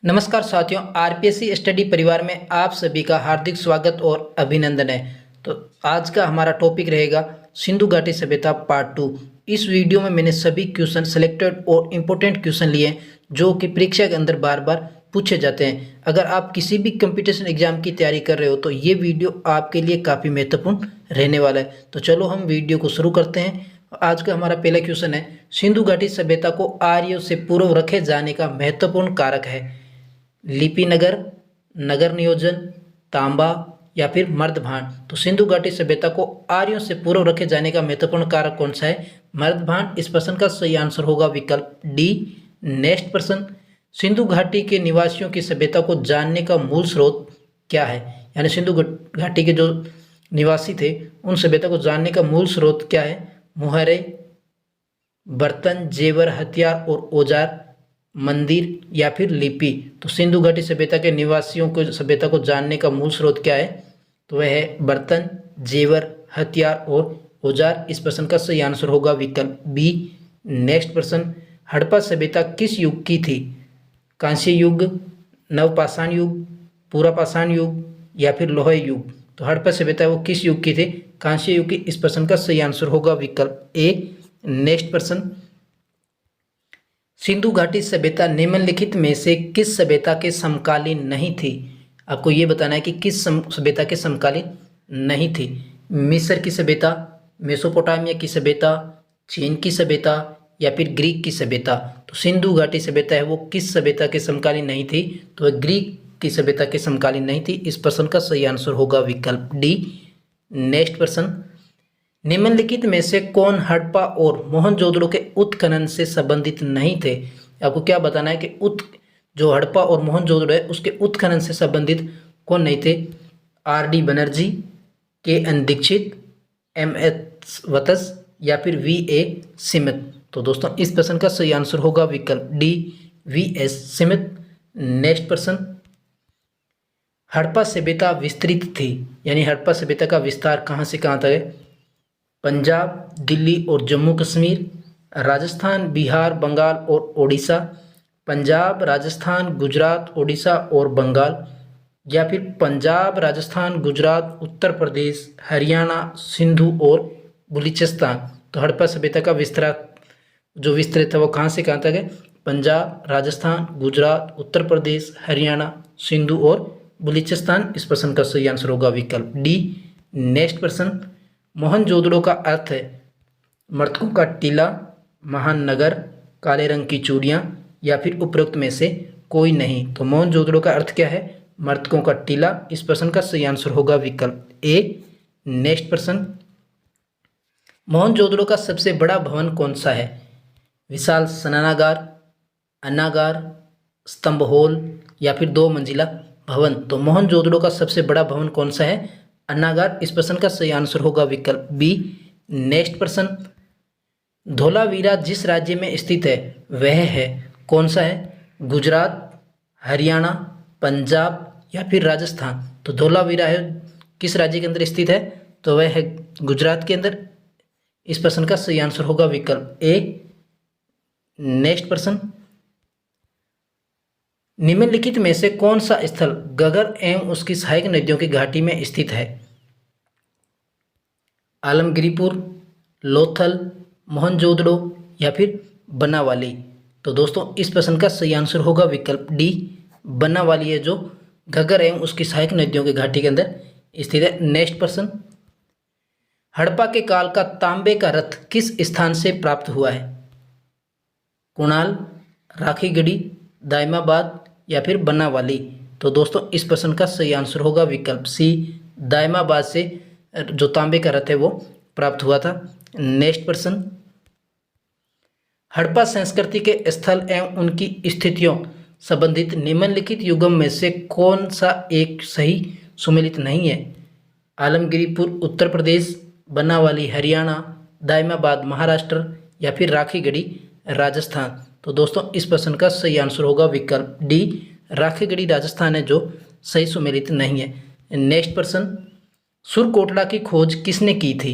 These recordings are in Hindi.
नमस्कार साथियों, आरपीएससी स्टडी परिवार में आप सभी का हार्दिक स्वागत और अभिनंदन है। तो आज का हमारा टॉपिक रहेगा सिंधु घाटी सभ्यता पार्ट 2। इस वीडियो में मैंने सभी क्वेश्चन सिलेक्टेड और इम्पोर्टेंट क्वेश्चन लिए जो कि परीक्षा के अंदर बार बार पूछे जाते हैं। अगर आप किसी भी कंपटीशन एग्जाम की तैयारी कर रहे हो तो ये वीडियो आपके लिए काफ़ी महत्वपूर्ण रहने वाला है। तो चलो हम वीडियो को शुरू करते हैं। आज का हमारा पहला क्वेश्चन है, सिंधु घाटी सभ्यता को आर्यों से पूर्व रखे जाने का महत्वपूर्ण कारक है लिपि नगर, नगर नियोजन, तांबा या फिर मर्दभांड। तो सिंधु घाटी सभ्यता को आर्यों से पूर्व रखे जाने का महत्वपूर्ण कारक कौन सा है? मर्दभांड। इस प्रश्न का सही आंसर होगा विकल्प डी। नेक्स्ट प्रश्न, सिंधु घाटी के निवासियों की सभ्यता को जानने का मूल स्रोत क्या है? यानी सिंधु घाटी के जो निवासी थे उन सभ्यता को जानने का मूल स्रोत क्या है? मुहरे, बर्तन, जेवर, हथियार और औजार, मंदिर या फिर लिपि। तो सिंधु घाटी सभ्यता के निवासियों को सभ्यता को जानने का मूल स्रोत क्या है? तो वह है बर्तन, जेवर, हथियार और औजार। इस प्रश्न का सही आंसर होगा विकल्प बी। नेक्स्ट प्रश्न, हड़प्पा सभ्यता किस युग की थी? कांस्य युग, नवपाषाण युग, पुरापाषाण युग या फिर लोह युग। तो हड़प्पा सभ्यता वो किस युग की थी? कांस्य युग की। इस प्रश्न का सही आंसर होगा विकल्प ए। नेक्स्ट प्रश्न, सिंधु घाटी सभ्यता निम्नलिखित में से किस सभ्यता के समकालीन नहीं थी? आपको ये बताना है कि किस सभ्यता के समकालीन नहीं थी। मिस्र की सभ्यता, मेसोपोटामिया की सभ्यता, चीन की सभ्यता या फिर ग्रीक की सभ्यता। तो सिंधु घाटी सभ्यता है वो किस सभ्यता के समकालीन नहीं थी? तो वह ग्रीक की सभ्यता के समकालीन नहीं थी। इस प्रश्न का सही आंसर होगा विकल्प डी। नेक्स्ट प्रश्न, निम्नलिखित में से कौन हड़प्पा और मोहनजोदड़ो के उत्खनन से संबंधित नहीं थे? आपको क्या बताना है कि जो हड़प्पा और मोहनजोदड़ो है उसके उत्खनन से संबंधित कौन नहीं थे? आर डी बनर्जी, के एन दीक्षित, एम एस वत्स या फिर वी ए स्मिथ। तो दोस्तों इस प्रश्न का सही आंसर होगा विकल्प D, V S Smith. Next प्रश्न, हड़प्पा सभ्यता विस्तृत थी, यानी हड़प्पा सभ्यता का विस्तार कहाँ से कहाँ तक है? पंजाब, दिल्ली और जम्मू कश्मीर, राजस्थान, बिहार, बंगाल और ओडिशा, पंजाब, राजस्थान, गुजरात, ओडिशा और बंगाल या फिर पंजाब, राजस्थान, गुजरात, उत्तर प्रदेश, हरियाणा, सिंधु और बलूचिस्तान। तो हड़प्पा सभ्यता का विस्तृत है वो कहाँ से कहाँ तक है? पंजाब, राजस्थान, गुजरात, उत्तर प्रदेश, हरियाणा, सिंधु और बलूचिस्तान। इस प्रश्न का सही आंसर होगा विकल्प डी। नेक्स्ट प्रश्न, मोहनजोदड़ो का अर्थ है मृतकों का टीला, महान नगर, काले रंग की चूड़ियाँ या फिर उपरोक्त में से कोई नहीं। तो मोहनजोदड़ो का अर्थ क्या है? मृतकों का टीला। इस प्रश्न का सही आंसर होगा विकल्प ए। नेक्स्ट प्रश्न, मोहनजोदड़ो का सबसे बड़ा भवन कौन सा है? विशाल स्नानागार, अन्नागार, स्तंभ हॉल या फिर 2 मंजिला भवन। तो मोहनजोदड़ो का सबसे बड़ा भवन कौन सा है? अन्नागार। इस प्रश्न का सही आंसर होगा विकल्प बी। नेक्स्ट प्रश्न, धोलावीरा जिस राज्य में स्थित है वह है कौन सा है? गुजरात, हरियाणा, पंजाब या फिर राजस्थान। तो धोलावीरा है किस राज्य के अंदर स्थित है? तो वह है गुजरात के अंदर। इस प्रश्न का सही आंसर होगा विकल्प ए। नेक्स्ट प्रश्न, निम्नलिखित में से कौन सा स्थल गगर एवं उसकी सहायक नदियों की घाटी में स्थित है? आलमगिरीपुर, लोथल, मोहनजोदड़ो या फिर बनावाली। तो दोस्तों इस प्रश्न का सही आंसर होगा विकल्प डी, बनावाली है जो घग्गर एवं उसकी सहायक नदियों की घाटी के अंदर स्थित है। नेक्स्ट प्रश्न, हड़प्पा के काल का तांबे का रथ किस स्थान से प्राप्त हुआ है? कुणाल, राखीगढ़ी, दायमाबाद या फिर बनावाली। तो दोस्तों इस प्रश्न का सही आंसर होगा विकल्प सी, दायमाबाद से जो तांबे का रथ है वो प्राप्त हुआ था। नेक्स्ट प्रश्न, हड़प्पा संस्कृति के स्थल एवं उनकी स्थितियों संबंधित निम्नलिखित युगम में से कौन सा एक सही सुमेलित नहीं है? आलमगिरीपुर उत्तर प्रदेश, बनावाली हरियाणा, दायमाबाद महाराष्ट्र या फिर राखीगढ़ी राजस्थान। तो दोस्तों इस प्रश्न का सही आंसर होगा विकल्प डी, राखीगढ़ी राजस्थान है जो सही सुमेलित नहीं है। नेक्स्ट प्रश्न, सुरकोटला की खोज किसने की थी?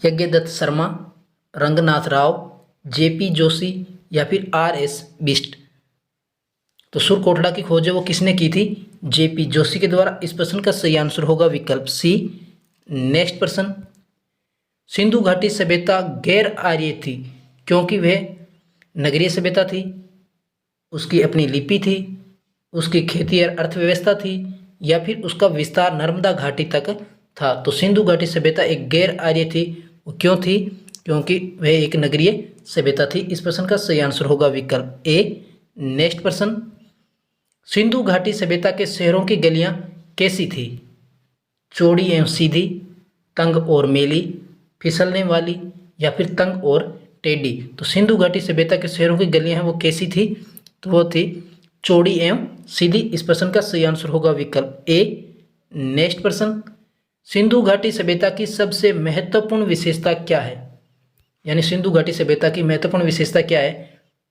यज्ञदत्त शर्मा, रंगनाथ राव, जेपी जोशी या फिर आर एस बिष्ट। तो सुर कोटड़ा की खोज है वो किसने की थी? जेपी जोशी के द्वारा। इस प्रश्न का सही आंसर होगा विकल्प सी। नेक्स्ट प्रश्न, सिंधु घाटी सभ्यता गैर आर्य थी क्योंकि वह नगरीय सभ्यता थी, उसकी अपनी लिपि थी, उसकी खेती और अर्थव्यवस्था थी, या फिर उसका विस्तार नर्मदा घाटी तक था। तो सिंधु घाटी सभ्यता एक गैर आर्य थी। वो क्यों थी? क्योंकि वह एक नगरीय सभ्यता थी। इस प्रश्न का सही आंसर होगा विकल्प ए। नेक्स्ट प्रश्न, सिंधु घाटी सभ्यता के शहरों की गलियां कैसी थी? चौड़ी एवं सीधी, तंग और मेली, फिसलने वाली, या फिर तंग और टेढ़ी। तो सिंधु घाटी सभ्यता के शहरों की गलियां हैं वो कैसी थी? तो वो थी चौड़ी एवं सीधी। इस प्रश्न का सही आंसर होगा विकल्प ए। नेक्स्ट प्रश्न, सिंधु घाटी सभ्यता की सबसे महत्वपूर्ण विशेषता क्या है? यानी सिंधु घाटी सभ्यता की महत्वपूर्ण विशेषता क्या है?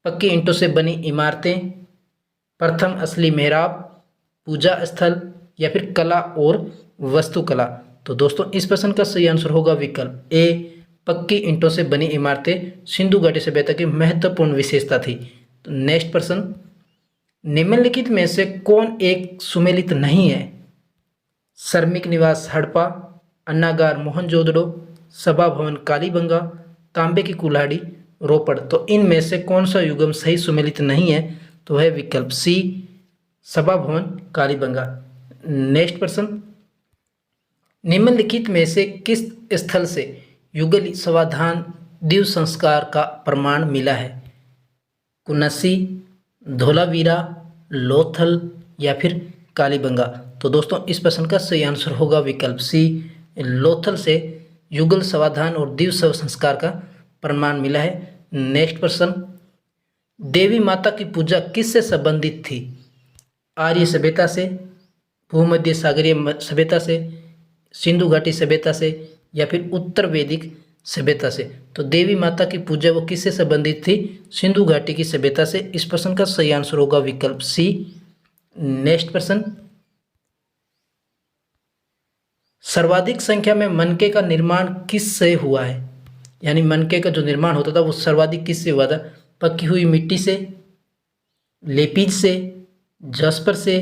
पक्की ईंटों से बनी इमारतें, प्रथम असली मेहराब, पूजा स्थल, या फिर कला और वास्तुकला। तो दोस्तों इस प्रश्न का सही आंसर होगा विकल्प ए। पक्की ईंटों से बनी इमारतें सिंधु घाटी सभ्यता की महत्वपूर्ण विशेषता थी। तो नेक्स्ट प्रश्न, निम्नलिखित में से कौन एक सुमेलित नहीं है? श्रमिक निवास हड़प्पा, अन्नागार मोहनजोदड़ो, सभा भवन कालीबंगा, तांबे की कुल्हाड़ी रोपड़। तो इनमें से कौन सा युगम सही सुमेलित नहीं है? तो है विकल्प सी, सभा भवन कालीबंगा। नेक्स्ट प्रश्न, निम्नलिखित में से किस स्थल से युगल समाधान दिव्य संस्कार का प्रमाण मिला है? कुन्नसी, धोलावीरा, लोथल, या फिर कालीबंगा। तो दोस्तों इस प्रश्न का सही आंसर होगा विकल्प सी, लोथल से युगल समाधान और दिव्य संस्कार का प्रमाण मिला है। नेक्स्ट प्रश्न, देवी माता की पूजा किससे संबंधित थी? आर्य सभ्यता से, भूमध्य सागरीय सभ्यता से, सिंधु घाटी सभ्यता से, या फिर उत्तर वैदिक सभ्यता से। तो देवी माता की पूजा वो किससे संबंधित थी? सिंधु घाटी की सभ्यता से। इस प्रश्न का सही आंसर होगा विकल्प सी। नेक्स्ट प्रश्न, सर्वाधिक संख्या में मनके का निर्माण किससे हुआ है? यानी मनके का जो निर्माण होता था वो सर्वाधिक किससे हुआ था? पकी हुई मिट्टी से, लेपिज से, जस्पर से,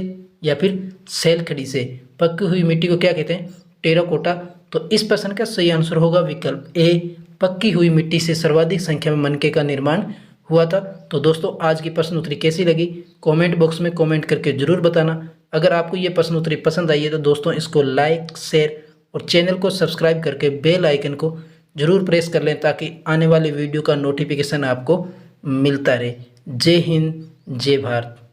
या फिर सैलखड़ी से। पकी हुई मिट्टी को क्या कहते हैं? टेराकोटा। तो इस प्रश्न का सही आंसर होगा विकल्प ए। पक्की हुई मिट्टी से सर्वाधिक संख्या में मनके का निर्माण हुआ था। तो दोस्तों आज की प्रश्न उत्तरी कैसी लगी कमेंट बॉक्स में कमेंट करके जरूर बताना। अगर आपको ये प्रश्न उत्तरी पसंद आई है तो दोस्तों इसको लाइक, शेयर और चैनल को सब्सक्राइब करके बेल आइकन को जरूर प्रेस कर लें ताकि आने वाली वीडियो का नोटिफिकेशन आपको मिलता रहे। जय हिंद, जय भारत।